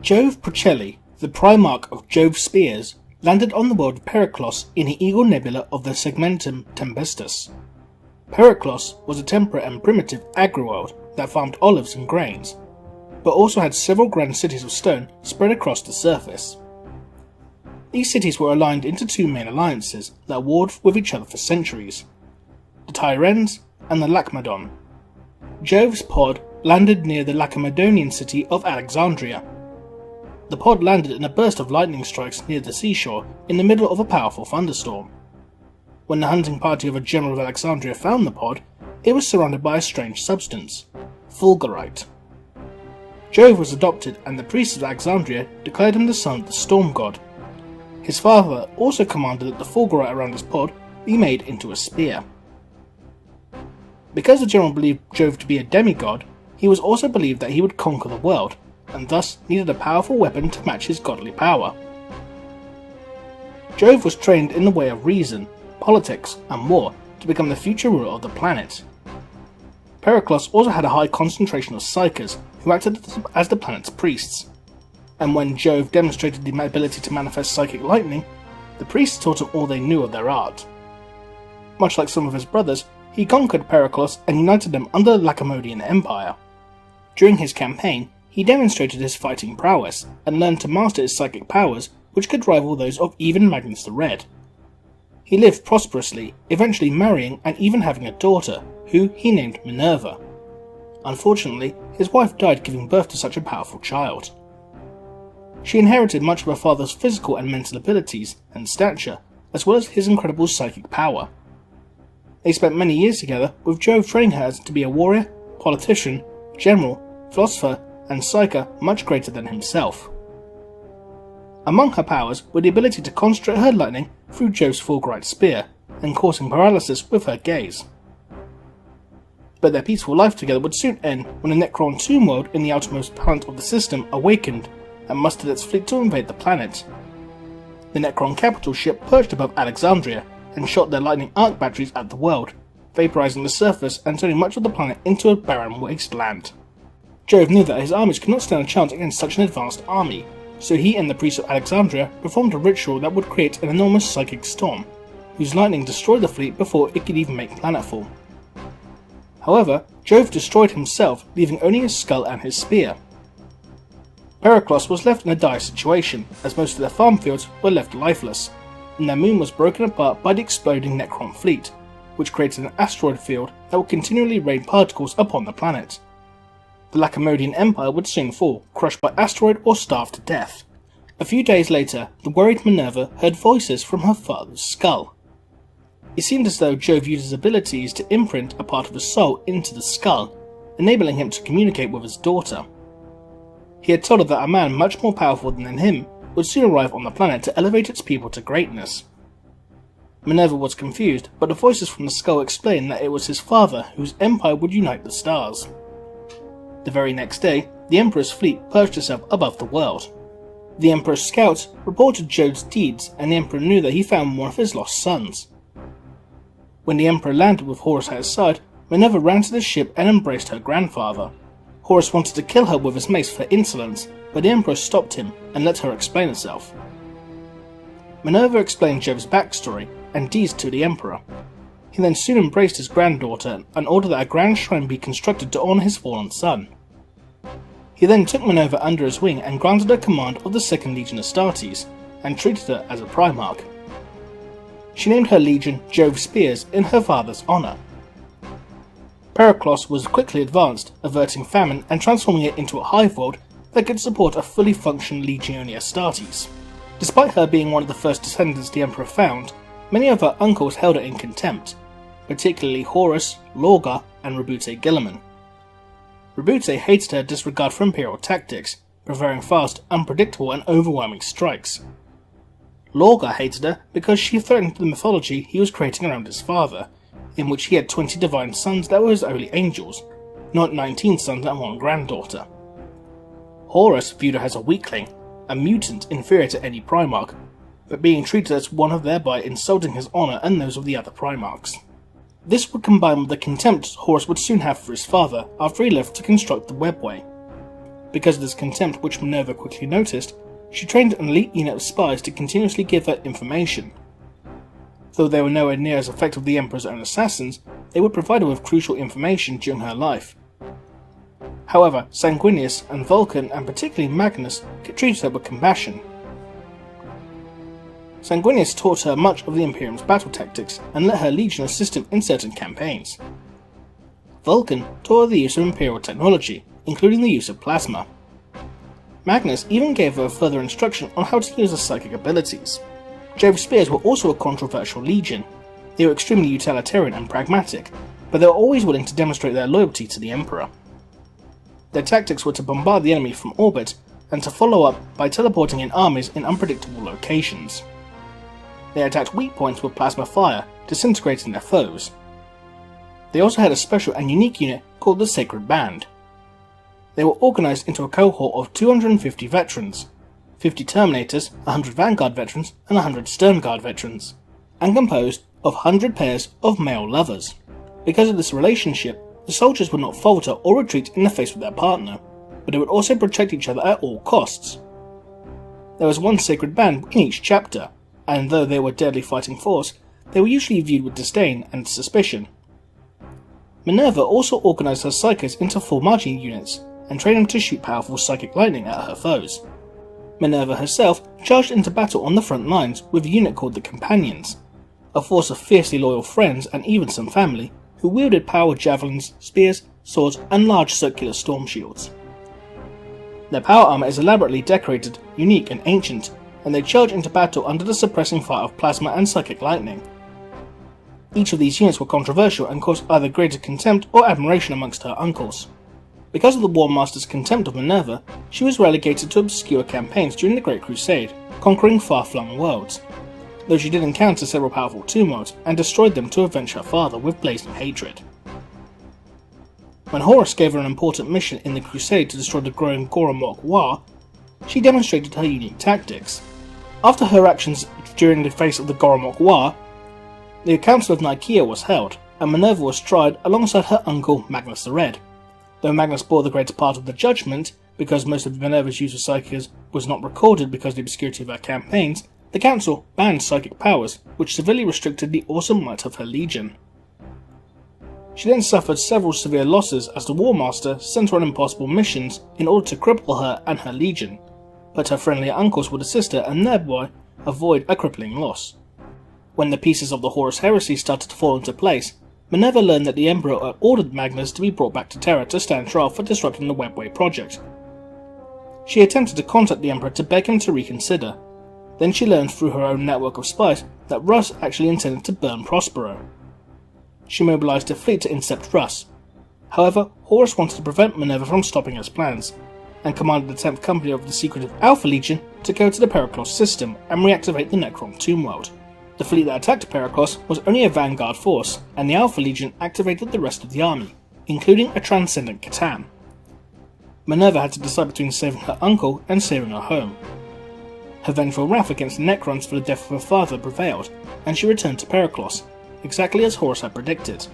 Jove Procelli, the Primarch of Jove's Spears, landed on the world of Periclos in the Eagle Nebula of the Segmentum Tempestus. Periclos was a temperate and primitive agri-world that farmed olives and grains, but also had several grand cities of stone spread across the surface. These cities were aligned into two main alliances that warred with each other for centuries, the Tyrens and the Lacedaemon. Jove's pod landed near the Lacedaemonian city of Alexandria. The pod landed in a burst of lightning strikes near the seashore in the middle of a powerful thunderstorm. When the hunting party of a general of Alexandria found the pod, it was surrounded by a strange substance, fulgurite. Jove was adopted, and the priests of Alexandria declared him the son of the storm god. His father also commanded that the fulgurite around his pod be made into a spear. Because the general believed Jove to be a demigod, he was also believed that he would conquer the world, and thus needed a powerful weapon to match his godly power. Jove was trained in the way of reason, politics, and war to become the future ruler of the planet. Periclos also had a high concentration of psykers who acted as the planet's priests, and when Jove demonstrated the ability to manifest psychic lightning, the priests taught him all they knew of their art. Much like some of his brothers, he conquered Periclos and united them under the Lacedaemonian Empire. During his campaign, he demonstrated his fighting prowess and learned to master his psychic powers, which could rival those of even Magnus the Red. He lived prosperously, eventually marrying and even having a daughter, who he named Minerva. Unfortunately, his wife died giving birth to such a powerful child. She inherited much of her father's physical and mental abilities and stature, as well as his incredible psychic power. They spent many years together, with Jove training her to be a warrior, politician, general, philosopher, and psyker much greater than himself. Among her powers were the ability to concentrate her lightning through Jove's fulgurite spear, and causing paralysis with her gaze. But their peaceful life together would soon end when the Necron tomb world in the outermost planet of the system awakened and mustered its fleet to invade the planet. The Necron capital ship perched above Alexandria and shot their lightning arc batteries at the world, vaporizing the surface and turning much of the planet into a barren wasteland. Jove knew that his armies could not stand a chance against such an advanced army, so he and the priests of Alexandria performed a ritual that would create an enormous psychic storm, whose lightning destroyed the fleet before it could even make planetfall. However, Jove destroyed himself, leaving only his skull and his spear. Periclos was left in a dire situation, as most of their farm fields were left lifeless, and their moon was broken apart by the exploding Necron fleet, which created an asteroid field that would continually rain particles upon the planet. The Lacedaemonian Empire would soon fall, crushed by asteroid or starved to death. A few days later, the worried Minerva heard voices from her father's skull. It seemed as though Jove used his abilities to imprint a part of his soul into the skull, enabling him to communicate with his daughter. He had told her that a man much more powerful than him would soon arrive on the planet to elevate its people to greatness. Minerva was confused, but the voices from the skull explained that it was his father whose empire would unite the stars. The very next day, the Emperor's fleet perched itself above the world. The Emperor's scouts reported Jove's deeds, and the Emperor knew that he found one of his lost sons. When the Emperor landed with Horus at his side, Minerva ran to the ship and embraced her grandfather. Horus wanted to kill her with his mace for insolence, but the Emperor stopped him and let her explain herself. Minerva explained Jove's backstory and deeds to the Emperor. He then soon embraced his granddaughter and ordered that a grand shrine be constructed to honour his fallen son. He then took Minerva under his wing and granted her command of the 2nd Legion Astartes, and treated her as a Primarch. She named her legion Jove's Spears in her father's honour. Periclos was quickly advanced, averting famine and transforming it into a hive world that could support a fully functioning Legione Astartes. Despite her being one of the first descendants the Emperor found, many of her uncles held her in contempt, particularly Horus, Lorgar, and Rebute Guilliman. Rebute hated her disregard for imperial tactics, preferring fast, unpredictable, and overwhelming strikes. Lorgar hated her because she threatened the mythology he was creating around his father, in which he had 20 divine sons that were his only angels, not 19 sons and one granddaughter. Horus viewed her as a weakling, a mutant inferior to any Primarch, but being treated as one of thereby insulting his honour and those of the other Primarchs. This would combine with the contempt Horus would soon have for his father after he left to construct the webway. Because of this contempt which Minerva quickly noticed, she trained an elite unit of spies to continuously give her information. Though they were nowhere near as effective as the Emperor's own assassins, they would provide her with crucial information during her life. However, Sanguinius and Vulcan, and particularly Magnus, treated her with compassion. Sanguinius taught her much of the Imperium's battle tactics and let her legion assist him in certain campaigns. Vulcan taught her the use of Imperial technology, including the use of plasma. Magnus even gave her further instruction on how to use her psychic abilities. Jove's spears were also a controversial legion. They were extremely utilitarian and pragmatic, but they were always willing to demonstrate their loyalty to the Emperor. Their tactics were to bombard the enemy from orbit and to follow up by teleporting in armies in unpredictable locations. They attacked weak points with plasma fire, disintegrating their foes. They also had a special and unique unit called the Sacred Band. They were organised into a cohort of 250 veterans, 50 Terminators, 100 Vanguard veterans, and 100 Stern Guard veterans, and composed of 100 pairs of male lovers. Because of this relationship, the soldiers would not falter or retreat in the face of their partner, but they would also protect each other at all costs. There was one Sacred Band in each chapter, and though they were a deadly fighting force, they were usually viewed with disdain and suspicion. Minerva also organised her psychers into full marching units, and trained them to shoot powerful psychic lightning at her foes. Minerva herself charged into battle on the front lines with a unit called the Companions, a force of fiercely loyal friends and even some family, who wielded powered javelins, spears, swords, and large circular storm shields. Their power armour is elaborately decorated, unique and ancient, and they charge into battle under the suppressing fire of plasma and psychic lightning. Each of these units were controversial and caused either greater contempt or admiration amongst her uncles. Because of the War Master's contempt of Minerva, she was relegated to obscure campaigns during the Great Crusade, conquering far-flung worlds, though she did encounter several powerful tomb worlds and destroyed them to avenge her father with blazing hatred. When Horus gave her an important mission in the Crusade to destroy the growing Goromok War, she demonstrated her unique tactics. After her actions during the face of the Goromok War, the Council of Nikaea was held, and Minerva was tried alongside her uncle Magnus the Red. Though Magnus bore the greater part of the judgment, because most of Minerva's use of psychics was not recorded because of the obscurity of her campaigns, the Council banned psychic powers, which severely restricted the awesome might of her legion. She then suffered several severe losses as the War Master sent her on impossible missions in order to cripple her and her legion, but her friendly uncles would assist her and thereby avoid a crippling loss. When the pieces of the Horus heresy started to fall into place, Minerva learned that the Emperor had ordered Magnus to be brought back to Terra to stand trial for disrupting the Webway project. She attempted to contact the Emperor to beg him to reconsider. Then she learned through her own network of spies that Russ actually intended to burn Prospero. She mobilized a fleet to intercept Russ. However, Horus wanted to prevent Minerva from stopping his plans, and commanded the 10th Company of the secretive Alpha Legion to go to the Periclos system and reactivate the Necron tomb world. The fleet that attacked Periclos was only a vanguard force, and the Alpha Legion activated the rest of the army, including a transcendent Catan. Minerva had to decide between saving her uncle and saving her home. Her vengeful wrath against the Necrons for the death of her father prevailed, and she returned to Periclos, exactly as Horus had predicted.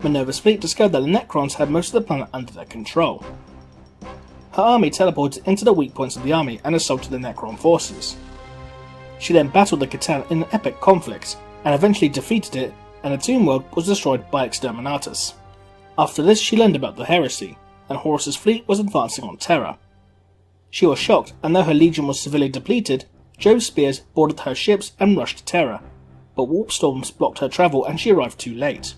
Minerva's fleet discovered that the Necrons had most of the planet under their control. Her army teleported into the weak points of the army and assaulted the Necron forces. She then battled the Catan in an epic conflict, and eventually defeated it, and the tomb world was destroyed by Exterminatus. After this she learned about the heresy, and Horus's fleet was advancing on Terra. She was shocked, and though her legion was severely depleted, Jove's spears boarded her ships and rushed to Terra, but warp storms blocked her travel and she arrived too late.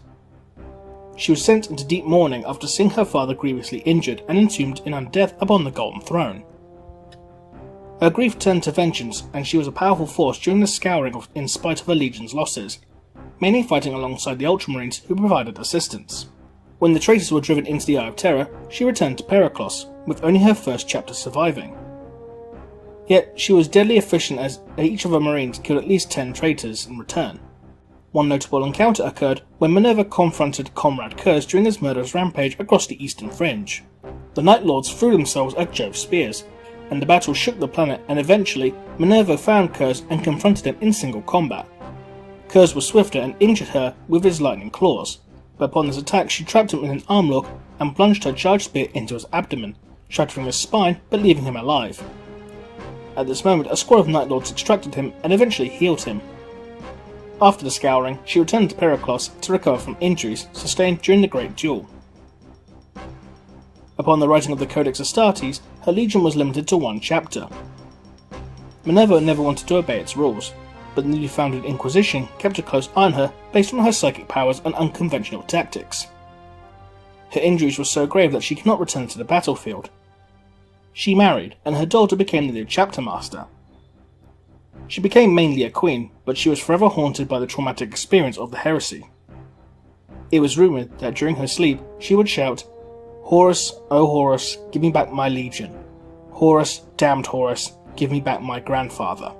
She was sent into deep mourning after seeing her father grievously injured and entombed in undeath upon the Golden Throne. Her grief turned to vengeance, and she was a powerful force during the Scouring in spite of her legion's losses, mainly fighting alongside the Ultramarines who provided assistance. When the traitors were driven into the Eye of Terror, she returned to Periclos, with only her first chapter surviving. Yet she was deadly efficient as each of her marines killed at least 10 traitors in return. One notable encounter occurred when Minerva confronted Comrade Kurz during his murderous rampage across the Eastern Fringe. The Night Lords threw themselves at Jove's spears, and the battle shook the planet, and eventually Minerva found Kurz and confronted him in single combat. Kurz was swifter and injured her with his lightning claws, but upon this attack she trapped him in an arm lock and plunged her charged spear into his abdomen, shattering his spine but leaving him alive. At this moment, a squad of Night Lords extracted him and eventually healed him. After the Scouring, she returned to Periclos to recover from injuries sustained during the Great Duel. Upon the writing of the Codex Astartes, her legion was limited to one chapter. Minerva never wanted to obey its rules, but the newly founded Inquisition kept a close eye on her based on her psychic powers and unconventional tactics. Her injuries were so grave that she could not return to the battlefield. She married, and her daughter became the new chapter master. She became mainly a queen, but she was forever haunted by the traumatic experience of the heresy. It was rumoured that during her sleep she would shout, "Horus, oh Horus, give me back my legion. Horus, damned Horus, give me back my grandfather."